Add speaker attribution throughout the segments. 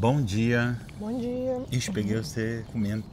Speaker 1: Bom dia.
Speaker 2: Bom dia.
Speaker 1: Ixi, peguei você comendo.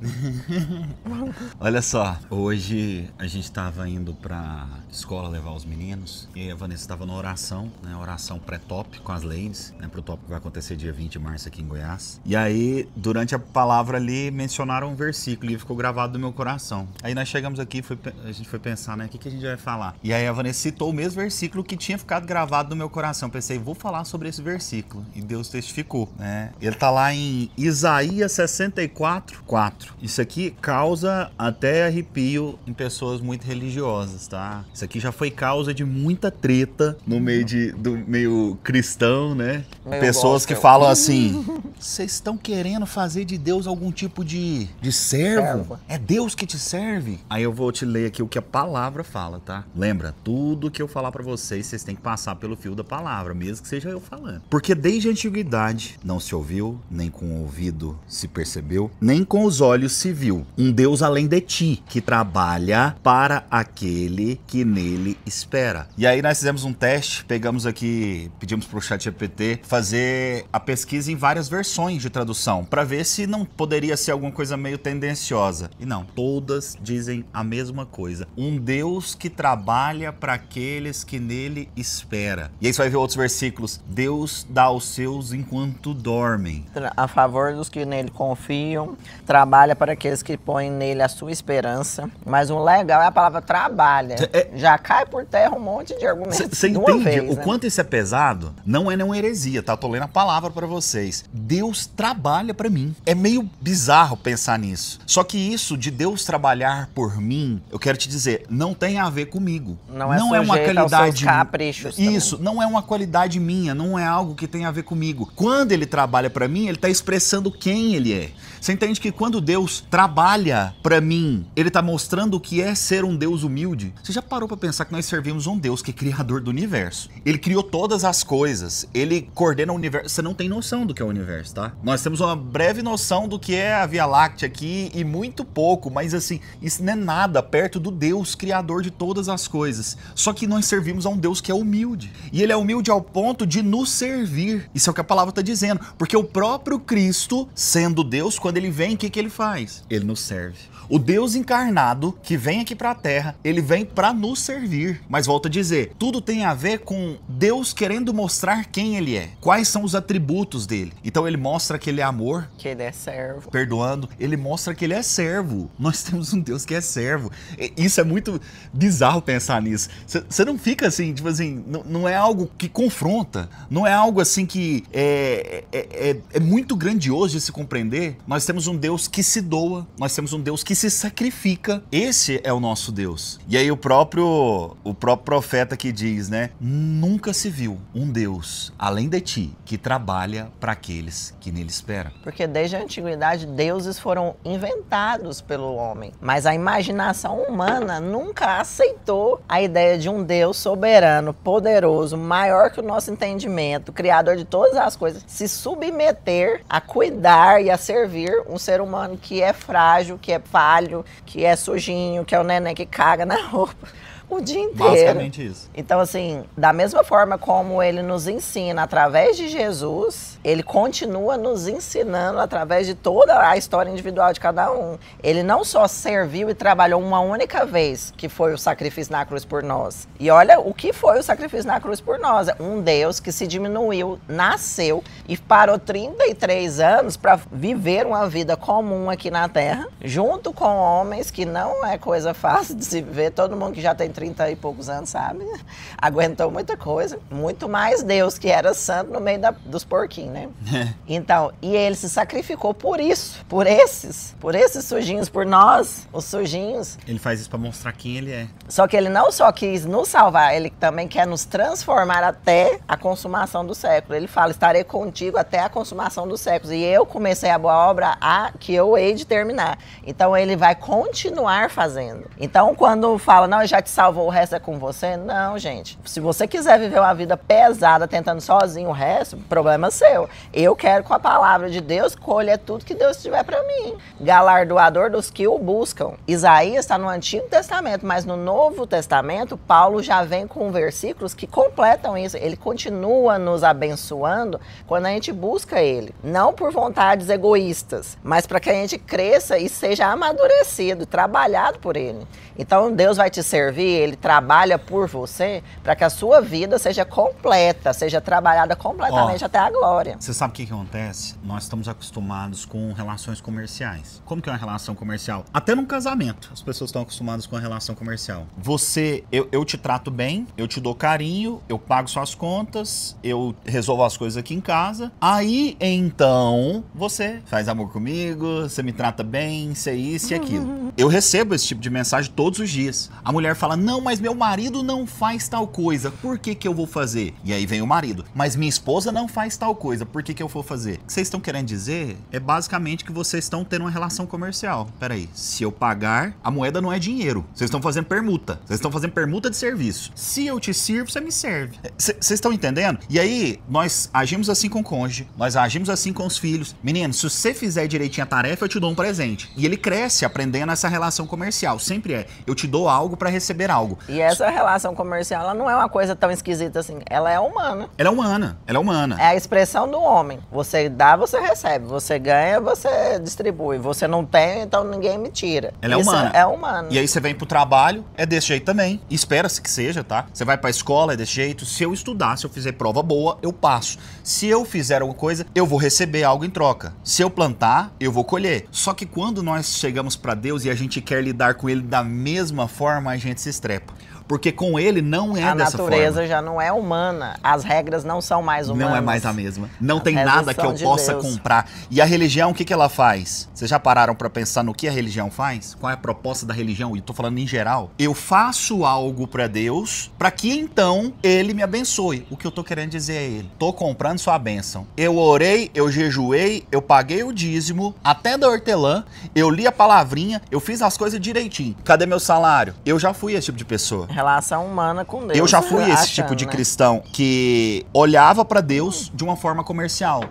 Speaker 1: Olha só, hoje a gente tava indo pra escola levar os meninos e a Vanessa tava na oração, né? Oração pré-top com as ladies, né? Pro top que vai acontecer dia 20 de março aqui em Goiás. E aí, durante a palavra ali, mencionaram um versículo e ficou gravado no meu coração. Aí nós chegamos aqui, a gente foi pensar, né? O que a gente vai falar? E aí a Vanessa citou o mesmo versículo que tinha ficado gravado no meu coração. Pensei, vou falar sobre esse versículo. E Deus testificou, né? Ele tá lá em Isaías 64:4. Isso aqui causa até arrepio em pessoas muito religiosas, tá? Isso aqui já foi causa de muita treta no meio do meio cristão, né? Pessoas que falam assim: vocês estão querendo fazer de Deus algum tipo de servo? É Deus que te serve? Aí eu vou te ler aqui o que a palavra fala, tá? Lembra, tudo que eu falar pra vocês têm que passar pelo fio da palavra, mesmo que seja eu falando. Porque desde a antiguidade não se ouviu, nem com o ouvido se percebeu, nem com os olhos se viu um Deus além de ti, que trabalha para aquele que nele espera. E aí nós fizemos um teste, pegamos aqui, pedimos pro ChatGPT fazer a pesquisa em várias versões de tradução, para ver se não poderia ser alguma coisa meio tendenciosa. E não, todas dizem a mesma coisa. Um Deus que trabalha para aqueles que nele espera. E aí você vai ver outros versículos. Deus dá aos seus enquanto dormem.
Speaker 2: A favor dos que nele confiam, trabalha para aqueles que põem nele a sua esperança. Mas o legal é a palavra trabalha. Já cai por terra um monte de argumentos.
Speaker 1: Você entende o quanto isso é pesado? Não é nenhuma heresia, tá? Tô lendo a palavra para vocês. Deus trabalha para mim. É meio bizarro pensar nisso. Só que isso de Deus trabalhar por mim, eu quero te dizer, não tem a ver comigo.
Speaker 2: Não é uma qualidade aos seus caprichos.
Speaker 1: Isso, também. Não é uma qualidade minha, não é algo que tem a ver comigo. Quando ele trabalha para mim, ele tá expressando quem ele é. Você entende que quando Deus trabalha para mim, ele tá mostrando o que é ser um Deus humilde? Você já parou para pensar que nós servimos um Deus que é criador do universo? Ele criou todas as coisas, ele coordena o universo. Você não tem noção do que é o universo, tá? Nós temos uma breve noção do que é a Via Láctea aqui e muito pouco, mas assim, isso não é nada perto do Deus criador de todas as coisas. Só que nós servimos a um Deus que é humilde. E ele é humilde ao ponto de nos servir. Isso é o que a palavra tá dizendo. Porque o próprio Cristo, sendo Deus, quando ele vem, o que ele faz? Ele nos serve. O Deus encarnado que vem aqui para a Terra, ele vem para nos servir. Mas volto a dizer, tudo tem a ver com Deus querendo mostrar quem ele é. Quais são os atributos dele. Então ele mostra que ele é amor.
Speaker 2: Que ele é servo.
Speaker 1: Perdoando. Ele mostra que ele é servo. Nós temos um Deus que é servo. Isso é muito bizarro pensar nisso. Você não fica assim, tipo assim, não é algo que confronta. Não é algo assim que é muito grandioso de se compreender. Nós temos um Deus que se doa. Nós temos um Deus que se sacrifica. Esse é o nosso Deus. E aí o próprio profeta que diz, né? Nunca se viu um Deus, além de ti, que trabalha para aqueles que nele esperam.
Speaker 2: Porque desde a antiguidade, deuses foram inventados pelo homem. Mas a imaginação humana nunca aceitou a ideia de um Deus soberano, poderoso, maior que o nosso entendimento, criador de todas as coisas, se submeter a cuidar e a servir um ser humano que é frágil, que é falho, que é sujinho, que é o neném que caga na roupa o dia inteiro.
Speaker 1: Basicamente isso.
Speaker 2: Então, assim, da mesma forma como ele nos ensina através de Jesus, ele continua nos ensinando através de toda a história individual de cada um. Ele não só serviu e trabalhou uma única vez, que foi o sacrifício na cruz por nós. E olha o que foi o sacrifício na cruz por nós. Um Deus que se diminuiu, nasceu e parou 33 anos para viver uma vida comum aqui na Terra, junto com homens, que não é coisa fácil de se viver. Todo mundo que já tem 30 e poucos anos, sabe? Aguentou muita coisa. Muito mais Deus, que era santo no meio dos porquinhos, né? Então, e ele se sacrificou por isso, por esses sujinhos, por nós, os sujinhos.
Speaker 1: Ele faz isso para mostrar quem ele é.
Speaker 2: Só que ele não só quis nos salvar, ele também quer nos transformar até a consumação do século. Ele fala, estarei contigo até a consumação dos séculos. E eu comecei a boa obra que eu hei de terminar. Então, ele vai continuar fazendo. Então, quando fala, não, eu já te salvei, salvou, o resto é com você? Não, gente. Se você quiser viver uma vida pesada, tentando sozinho o resto, problema seu. Eu quero, com a palavra de Deus, colher tudo que Deus tiver para mim. Galardoador dos que o buscam. Isaías está no Antigo Testamento, mas no Novo Testamento, Paulo já vem com versículos que completam isso. Ele continua nos abençoando quando a gente busca ele. Não por vontades egoístas, mas para que a gente cresça e seja amadurecido, trabalhado por ele. Então Deus vai te servir, ele trabalha por você para que a sua vida seja completa, seja trabalhada completamente até a glória.
Speaker 1: Você sabe o que acontece? Nós estamos acostumados com relações comerciais. Como que é uma relação comercial? Até num casamento, as pessoas estão acostumadas com a relação comercial. Eu te trato bem, eu te dou carinho, eu pago suas contas, eu resolvo as coisas aqui em casa. Aí, então, você faz amor comigo, você me trata bem, isso, isso e aquilo. Eu recebo esse tipo de mensagem todos os dias. A mulher fala, não, mas meu marido não faz tal coisa, por que que eu vou fazer? E aí vem o marido, mas minha esposa não faz tal coisa, por que que eu vou fazer? O que vocês estão querendo dizer é basicamente que vocês estão tendo uma relação comercial. Peraí, se eu pagar, a moeda não é dinheiro. Vocês estão fazendo permuta. Vocês estão fazendo permuta de serviço. Se eu te sirvo, você me serve. Vocês estão entendendo? E aí, nós agimos assim com o cônjuge, nós agimos assim com os filhos. Menino, se você fizer direitinho a tarefa, eu te dou um presente. E ele cresce aprendendo essa relação comercial. Sempre é, eu te dou algo para receber algo.
Speaker 2: E essa relação comercial, ela não é uma coisa tão esquisita assim. Ela é humana.
Speaker 1: Ela é humana. Ela é humana.
Speaker 2: É a expressão do homem. Você dá, você recebe. Você ganha, você distribui. Você não tem, então ninguém me tira.
Speaker 1: Ela é humana.
Speaker 2: É humana.
Speaker 1: E aí você vem pro trabalho, é desse jeito também. Espera-se que seja, tá? Você vai pra escola, é desse jeito. Se eu estudar, se eu fizer prova boa, eu passo. Se eu fizer alguma coisa, eu vou receber algo em troca. Se eu plantar, eu vou colher. Só que quando nós chegamos pra Deus e a gente quer lidar com ele da mesma forma, a gente se estrepa. Porque com ele não é dessa forma. A
Speaker 2: natureza já não é humana. As regras não são mais humanas.
Speaker 1: Não é mais a mesma. Não tem nada que eu possa comprar. E a religião, o que ela faz? Vocês já pararam pra pensar no que a religião faz? Qual é a proposta da religião? E tô falando em geral. Eu faço algo pra Deus, pra que então ele me abençoe. O que eu tô querendo dizer é ele. Tô comprando sua bênção. Eu orei, eu jejuei, eu paguei o dízimo, até da hortelã, eu li a palavrinha, eu fiz as coisas direitinho. Cadê meu salário? Eu já fui esse tipo de pessoa.
Speaker 2: Relação humana com Deus.
Speaker 1: Eu já fui esse tipo de cristão que olhava pra Deus de uma forma comercial.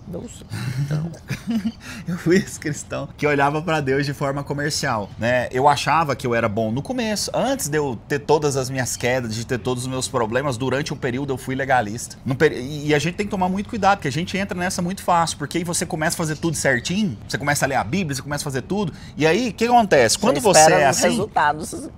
Speaker 1: Eu fui esse cristão que olhava pra Deus de forma comercial, né? Eu achava que eu era bom no começo, antes de eu ter todas as minhas quedas, de ter todos os meus problemas, durante um período eu fui legalista. E a gente tem que tomar muito cuidado, porque a gente entra nessa muito fácil, porque aí você começa a fazer tudo certinho, você começa a ler a Bíblia, você começa a fazer tudo, e aí, o que acontece? Quando você é assim...
Speaker 2: resultados.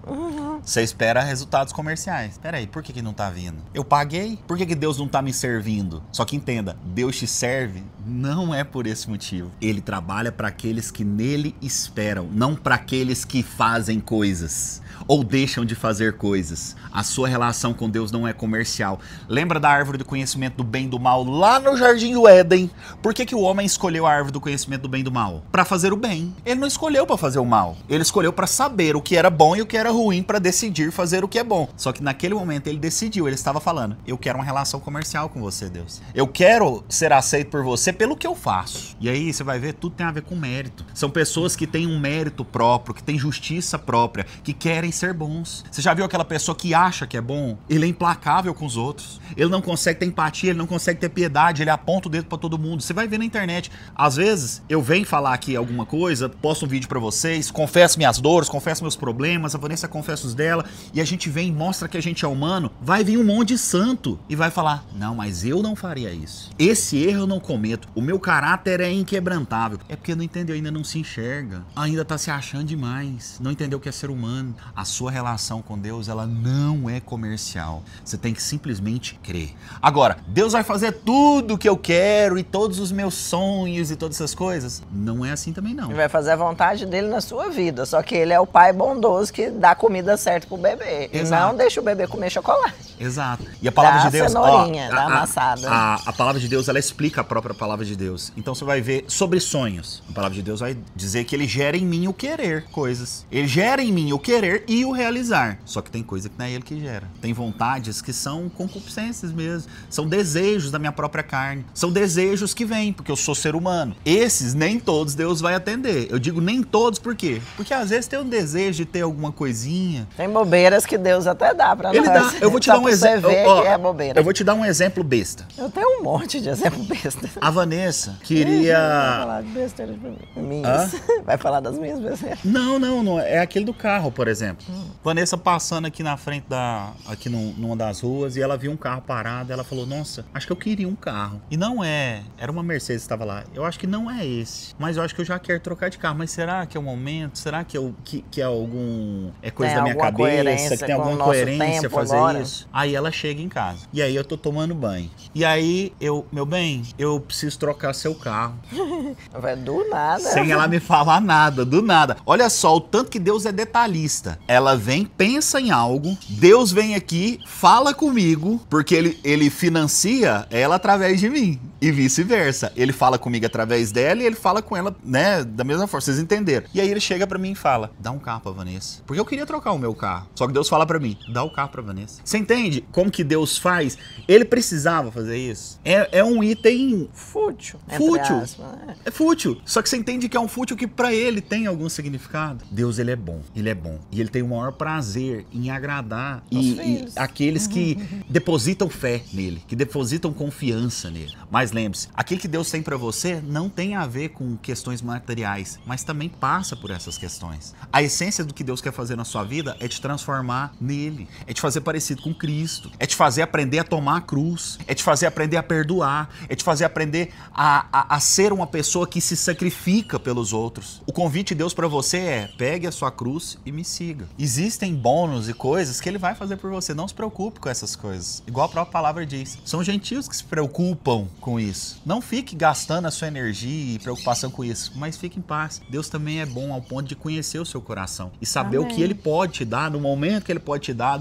Speaker 1: Você espera resultados comerciais. Peraí, por que não tá vindo? Eu paguei? Por que Deus não tá me servindo? Só que entenda, Deus te serve não é por esse motivo. Ele trabalha para aqueles que nele esperam, não para aqueles que fazem coisas ou deixam de fazer coisas. A sua relação com Deus não é comercial. Lembra da árvore do conhecimento do bem e do mal lá no Jardim do Éden? Por que o homem escolheu a árvore do conhecimento do bem e do mal? Para fazer o bem. Ele não escolheu para fazer o mal. Ele escolheu para saber o que era bom e o que era ruim, para decidir fazer o que é bom. Só que naquele momento ele decidiu, ele estava falando, eu quero uma relação comercial com você, Deus. Eu quero ser aceito por você pelo que eu faço. E aí você vai ver, tudo tem a ver com mérito. São pessoas que têm um mérito próprio, que têm justiça própria, que querem ser bons. Você já viu aquela pessoa que acha que é bom? Ele é implacável com os outros. Ele não consegue ter empatia, ele não consegue ter piedade, ele aponta o dedo pra todo mundo. Você vai ver na internet. Às vezes, eu venho falar aqui alguma coisa, posto um vídeo pra vocês, confesso minhas dores, confesso meus problemas, a Vanessa confessa os dela, e a gente vem e mostra que a gente é humano, vai vir um monte de santo e vai falar, não, mas eu não faria isso. Esse erro eu não cometo. O meu caráter é inquebrantável. É porque não entendeu, ainda não se enxerga. Ainda tá se achando demais. Não entendeu o que é ser humano. A sua relação com Deus, ela não é comercial. Você tem que simplesmente crer. Agora, Deus vai fazer tudo o que eu quero e todos os meus sonhos e todas essas coisas? Não é assim também, não.
Speaker 2: Ele vai fazer a vontade dele na sua vida. Só que ele é o pai bondoso que dá a comida certa pro bebê. Exato. E não deixa o bebê comer chocolate.
Speaker 1: Exato. E a palavra
Speaker 2: Dá
Speaker 1: de Deus,
Speaker 2: cenourinha, dá amassada.
Speaker 1: A palavra de Deus, ela explica a própria palavra de Deus. Então você vai ver sobre sonhos. A palavra de Deus vai dizer que ele gera em mim o querer coisas. Ele gera em mim o querer e o realizar. Só que tem coisa que não é ele que gera. Tem vontades que são concupiscências mesmo. São desejos da minha própria carne. São desejos que vêm, porque eu sou ser humano. Esses nem todos Deus vai atender. Eu digo nem todos, por quê? Porque às vezes tem um desejo de ter alguma coisinha.
Speaker 2: Tem bobeiras que Deus até dá pra
Speaker 1: Ele
Speaker 2: nós.
Speaker 1: dá. Eu vou te dar um exemplo.
Speaker 2: Que é bobeira.
Speaker 1: Eu vou te dar um exemplo besta.
Speaker 2: Eu tenho um monte de exemplo besta.
Speaker 1: A Vanessa queria...
Speaker 2: Vai falar de besteiras minhas. Vai falar das minhas besteiras.
Speaker 1: Não. É aquele do carro, por exemplo. Vanessa passando aqui na frente aqui numa das ruas e ela viu um carro parado. Ela falou, nossa, acho que eu queria um carro. E não é. Era uma Mercedes que estava lá. Eu acho que não é esse. Mas eu acho que eu já quero trocar de carro. Mas será que é o momento? Será que é algum... É coisa da minha cabeça? Que tem alguma coerência fazer agora. Isso? Aí ela chega em casa. E aí eu tô tomando banho. E aí meu bem, eu preciso trocar seu carro.
Speaker 2: Vai do nada.
Speaker 1: Sem ela me falar nada, do nada. Olha só, o tanto que Deus é detalhista. Ela vem, pensa em algo, Deus vem aqui, fala comigo, porque ele financia ela através de mim. E vice-versa. Ele fala comigo através dela e ele fala com ela, né, da mesma forma. Vocês entenderam? E aí ele chega pra mim e fala, dá um carro pra Vanessa. Porque eu queria trocar o meu carro. Só que Deus fala pra mim, dá o carro pra Vanessa. Você entende como que Deus faz? Ele precisava fazer isso. É um item
Speaker 2: fútil.
Speaker 1: É fútil. Só que você entende que é um fútil que pra ele tem algum significado. Deus, ele é bom. Ele é bom. E ele tem o maior prazer em agradar e aqueles que depositam fé nele, que depositam confiança nele. Mas lembre-se, aquilo que Deus tem pra você não tem a ver com questões materiais, mas também passa por essas questões. A essência do que Deus quer fazer na sua vida é te transformar nele, é te fazer parecido com Cristo, é te fazer aprender a tomar a cruz, é te fazer aprender a perdoar, é te fazer aprender a ser uma pessoa que se sacrifica pelos outros. O convite de Deus pra você é, pegue a sua cruz e me siga. Existem bônus e coisas que ele vai fazer por você, não se preocupe com essas coisas. Igual a própria palavra diz, são gentios que se preocupam com isso. Não fique gastando a sua energia e preocupação com isso, mas fique em paz. Deus também é bom ao ponto de conhecer o seu coração e saber o que ele pode te dar no momento que ele pode te dar,